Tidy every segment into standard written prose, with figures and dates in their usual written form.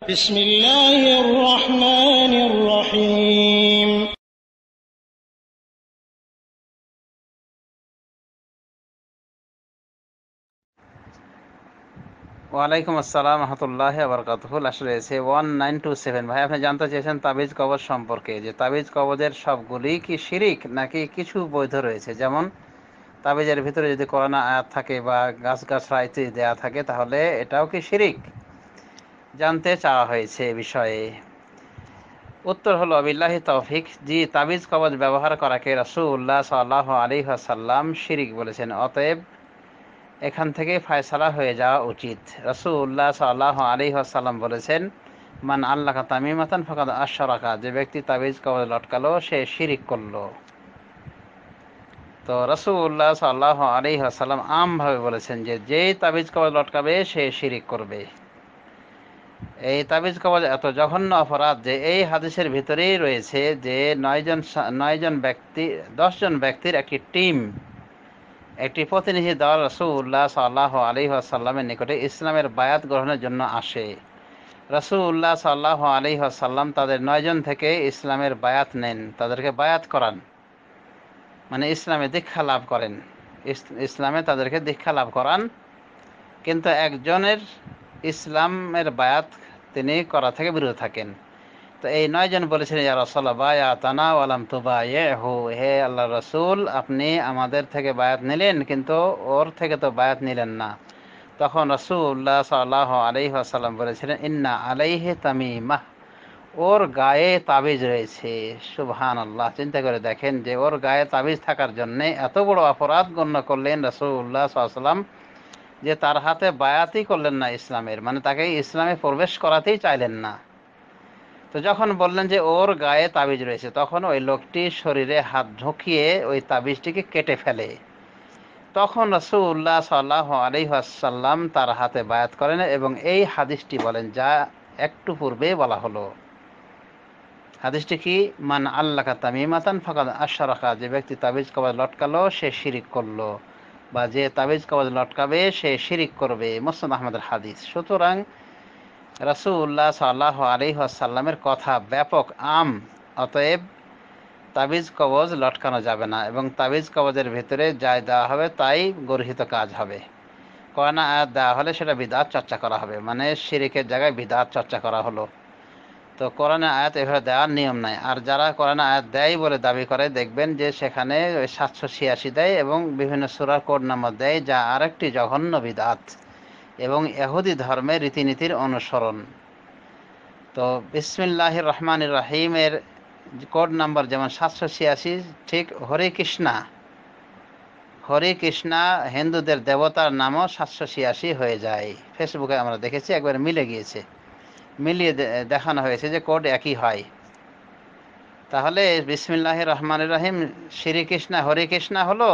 বিসমিল্লাহির রহমানির রহিম। ওয়ালাইকুম আসসালাম রহমতুল্লাহি ওয়া বারাকাতুহু। আসলে 1927 ভাই, আপনি জানতে চেয়েছেন তাবিজ কবজ সম্পর্কে, যে তাবিজ কবজের সবগুলি কি শিরিক নাকি কিছু বৈধ রয়েছে। যেমন তাবিজের ভিতরে যদি কোরআন আয়াত থাকে বা গাছগাছরা ইত্যাদি দেয়া থাকে, তাহলে এটাও কি শিরিক, জানতে চাওয়া হয়েছে এ বিষয়ে। উত্তর হলো বিল্লাহি তৌফিক, জি, তাবিজ কবজ ব্যবহার করাকে রাসূলুল্লাহ সাল্লাল্লাহু আলাইহি ওয়াসাল্লাম শিরিক বলেছেন। অতএব এখান থেকে ফায়সালা হয়ে যাওয়া উচিত। রাসূলুল্লাহ সাল্লাল্লাহু আলাইহি ওয়াসাল্লাম বলেছেন, মান আল্লাকা তামিমাতান ফাকাদ আশরাকা, যে ব্যক্তি তাবিজ কবজ লটকালো সে শিরিক করলো। তো রাসূলুল্লাহ সাল্লাল্লাহু আলাইহি ওয়াসাল্লাম আমভাবে বলেছেন যে যেই তাবিজ কবজ লটকাবে সে শিরিক করবে। এই তাবিজ কবজ এত জঘন্য অপরাধ যে এই হাদিসের ভিতরেই রয়েছে যে 9জন ব্যক্তি, 10জন ব্যক্তির একটি টিম, একটি প্রতিনিধি দল রাসূলুল্লাহ সাল্লাল্লাহু আলাইহি ওয়াসাল্লামের নিকটে ইসলামের বায়াত গ্রহণের জন্য আসে। রাসূলুল্লাহ সাল্লাল্লাহু আলাইহি ওয়াসাল্লাম তাদের 9জন থেকে ইসলামের বায়াত নেন, তাদেরকে বায়াত করান, মানে ইসলামে দীক্ষা লাভ করেন, ইসলামে তাদেরকে দীক্ষা লাভ করান। কিন্তু একজনের ইসলামের বায়াত তিনি করা থেকে বিরত থাকেন। তো এই 9জন বলেছিলেন, ইয়া রাসূলুল্লাহ বায়াতানা ওয়া লাম তুবাইয়হু, হে আল্লাহর রাসূল, আপনি আমাদের থেকে বায়াত নিলেন কিন্তু ওর থেকে তো বায়াত নিলেন না। তখন রাসূলুল্লাহ সাল্লাল্লাহু আলাইহি ওয়াসাল্লাম বলেছিলেন, ইন্না আলাইহি তামিমাহ, ওর গায়ে তাবিজ রয়েছে। সুবহানাল্লাহ, চিন্তা করে দেখেন যে ওর গায়ে তাবিজ থাকার জন্য এত বড় অপরাধ গণ্য করলেন রাসূলুল্লাহ সাল্লাল্লাহু আলাইহি ওয়াসাল্লাম, যে তার হাতে বায়াতই করলেন না ইসলামের, মানে তাকে ইসলামে প্রবেশ করাতেই চাইলেন না। তো যখন বললেন যে ওর গায়ে তাবিজ রয়েছে, তখন ওই লোকটি শরীরে হাত ঢুকিয়ে ওই তাবিজটিকে কেটে ফেলে। তখন রাসূলুল্লাহ সাল্লাল্লাহু আলাইহি ওয়াসাল্লাম তার হাতে বায়াত করেন এবং এই হাদিসটি বলেন যা একটু পূর্বে বলা হলো। হাদিসটি কি? মান আল্লাকা তামিমাতান ফাকাদ আশরাকা, যে ব্যক্তি তাবিজ কবজ লটকালো সে শিরিক করলো, বা যে তাবিজ কবজ লটকাবে সে শিরিক করবে। মুসনাদ আহমদের হাদিস। সুতরাং রাসূলুল্লাহ সাল্লাল্লাহু আলাইহি ওয়াসাল্লামের কথা ব্যাপক আম, অতএব তাবিজ কবজ লটকানো যাবে না এবং তাবিজ কবজের ভেতরে যাই দেওয়া হবে তাই গর্হিত কাজ হবে। কোরআন আয়াত দেওয়া হলে সেটা বিদআত চর্চা করা হবে, মানে শিরিকের জায়গায় বিদআত চর্চা করা হলো। তো কোরআনে আয়াত এভাবে দেওয়ার নিয়ম নাই। আর যারা কোরআনে আয়াত দেয় বলে দাবি করে, দেখবেন যে সেখানে ওই 786 দেয় এবং বিভিন্ন সূরার কোড নাম্বার দেয়, যা আরেকটি জঘন্য বিদআত এবং ইহুদি ধর্মের রীতিনীতির অনুসরণ। তো বিসমিল্লাহির রহমানির রহিমের কোড নাম্বার যেমন 786, ঠিক হরে কৃষ্ণা, হরে কৃষ্ণা হিন্দুদের দেবতার নামও 786 হয়ে যায়। ফেসবুকে আমরা দেখেছি, একবার মিলে গিয়েছে, মিলিয়ে দেখানো হয়েছে যে কোড একই হয়। তাহলে বিসমিল্লাহির রহমানির রহিম শ্রীকৃষ্ণা হরে কৃষ্ণা হলো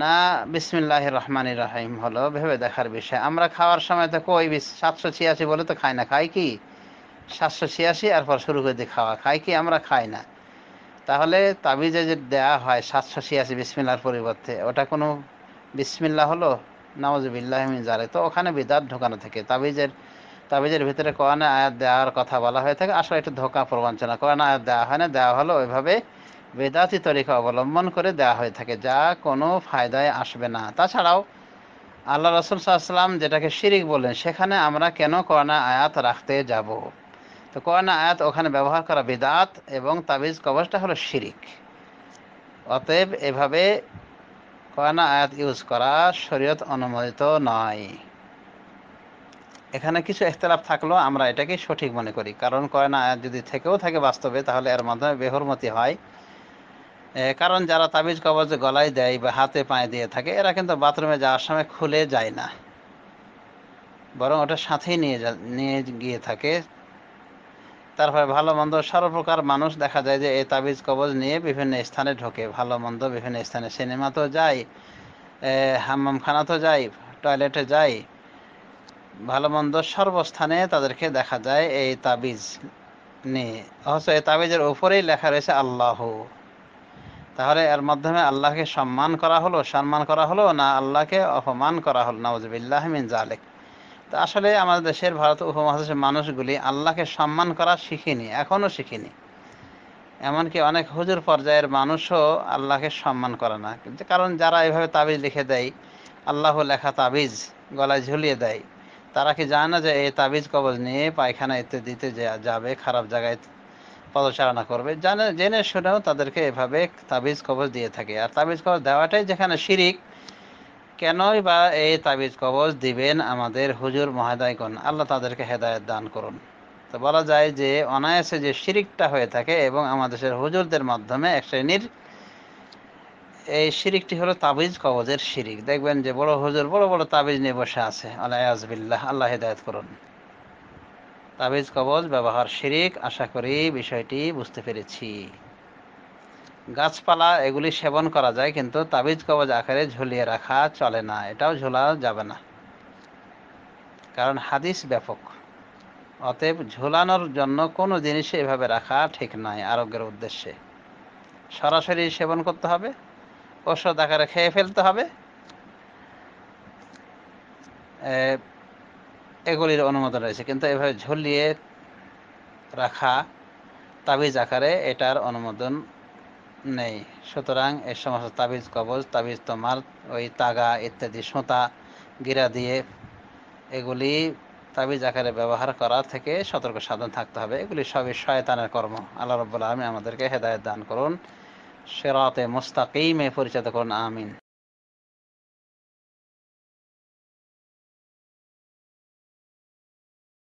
না বিসমিল্লাহির রহমানির রহিম হলো, ভেবে দেখার বিষয়। আমরা খাওয়ার সময় তো কই 786 বলে তো খাই না, খাই কি 786 আর পর শুরু করে দিয়ে খাওয়া, খাই কি? আমরা খাই না। তাহলে তাবিজে যে দেয়া হয় 786 বিসমিল্লাহর পরিবর্তে, ওটা কোনো বিসমিল্লাহ হলো? নাউযুবিল্লাহি মিন যালিক। তো ওখানে বিদআত ঢোকানো থাকে। তাবিজের ভিতরে কোরআনে আয়াত দেওয়ার কথা বলা হয়ে থাকে, আসলে একটু ধোঁকা প্রবঞ্চনা। কোরআনে আয়াত দেওয়া হয় না, দেওয়া হলো ওইভাবে বেদাতি তরিকা অবলম্বন করে দেওয়া হয়ে থাকে, যা কোনো ফায়দায় আসবে না। তাছাড়াও আল্লাহ রাসূল সাল্লাল্লাহু আলাইহি ওয়াসাল্লাম যেটাকে শিরিক বললেন, সেখানে আমরা কেন কোরআনে আয়াত রাখতে যাব? তো কোরআনে আয়াত ওখানে ব্যবহার করা বিদআত এবং তাবিজ কবজটা হলো শিরিক। অতএব এভাবে কোরআনে আয়াত ইউজ করা শরীয়ত অনুমোদিত নয়। এখানে কিছু ইখতিলাফ থাকলেও আমরা এটাকে সঠিক মনে করি, কারণ কোরআন আয়াত যদি থেকেও থাকে বাস্তবে, তাহলে এর মাধ্যমে বেহুরমতি হয়। কারণ যারা তাবিজ কবজ গলায় দেয় বা হাতে পায়ে দিয়ে থাকে, এরা কিন্তু বাথরুমে যাওয়ার সময় খুলে যায় না, বরং ওটা সাথেই নিয়ে গিয়ে থাকে। তারপরে ভালো মন্দ সর্বপ্রকার মানুষ দেখা যায় যে এই তাবিজ কবজ নিয়ে বিভিন্ন স্থানে ঢোকে, ভালো মন্দ বিভিন্ন স্থানে, সিনেমাতেও যায়, হাম্মামখানাতেও যায়, টয়লেটে যায়, ভালো মন্দ সর্বস্থানে তাদেরকে দেখা যায় এই তাবিজ নিয়ে। অথচ এই তাবিজের উপরেই লেখা রয়েছে আল্লাহ। তাহলে এর মাধ্যমে আল্লাহকে সম্মান করা হলো না আল্লাহকে অপমান করা হলো? নাউযুবিল্লাহি মিন যালিক। তো আসলে আমাদের দেশের ভারত উপমহাদেশের মানুষগুলি আল্লাহকে সম্মান করা শিখিনি, এখনো শিখিনি। এমনকি অনেক হুজুর পর্যায়ের মানুষও আল্লাহকে সম্মান করে না, কিন্তু কারণ যারা এভাবে তাবিজ লিখে দেয়, আল্লাহ লেখা তাবিজ গলায় ঝুলিয়ে দেয়, তারা কি জানে না যে এই তাবিজ কবজ নিয়ে পায়খানা ইত্যাদিতে যাবে, খারাপ জায়গায় পদচারণা করবে? জানে, জেনে শুনেও তাদেরকে এভাবে তাবিজ কবজ দিয়ে থাকে। আর তাবিজ কবজ দেওয়াটাই যেখানে শিরিক, কেনই বা এই তাবিজ কবজ দিবেন আমাদের হুজুর মহোদয়গণ? আল্লাহ তাদেরকে হেদায়েত দান করুন। তো বলা যায় যে অনায়াসে যে শিরিকটা হয়ে থাকে এবং আমাদের দেশের হুজুরদের মাধ্যমে এক শ্রেণীর, এই শিরিকটি হলো তাবিজ কবজের শিরিক। দেখবেন যে বড় হুজুর বড় বড় তাবিজ নিয়ে বসে আছে, আলাইয়াজবিল্লাহ, আল্লাহ হেদায়েত করুন। তাবিজ কবজ ব্যবহার শিরিক। আশা করি বিষয়টি বুঝতে পেরেছি। গাছপালা এগুলি সেবন করা যায়, কিন্তু তাবিজ কবজ আকারে ঝুলিয়ে রাখা চলে না, এটাও ঝোলা যাবে না, কারণ হাদিস ব্যাপক। অতএব ঝোলানোর জন্য কোনো জিনিস এভাবে রাখা ঠিক নয় আরোগ্যের উদ্দেশ্যে। সরাসরি সেবন করতে হবে, ওষুধ আকারে খেয়ে ফেলতে হবে, এগুলির অনুমোদন রয়েছে, কিন্তু এভাবে ঝুলিয়ে রাখা তাবিজ আকারে এটার অনুমোদন নেই। সুতরাং এই সমস্ত তাবিজ কবজ, তাবিজ তোমার ওই তাগা ইত্যাদি সুতা গিরা দিয়ে এগুলি তাবিজ আকারে ব্যবহার করা থেকে সতর্ক সাবধান থাকতে হবে। এগুলি সবই শয়তানের কর্ম। আল্লাহ রাব্বুল আলামিন আমাদেরকে হেদায়েত দান করুন, সিরাতে মুস্তাকিমে পরিচালিত করুন। আমিন।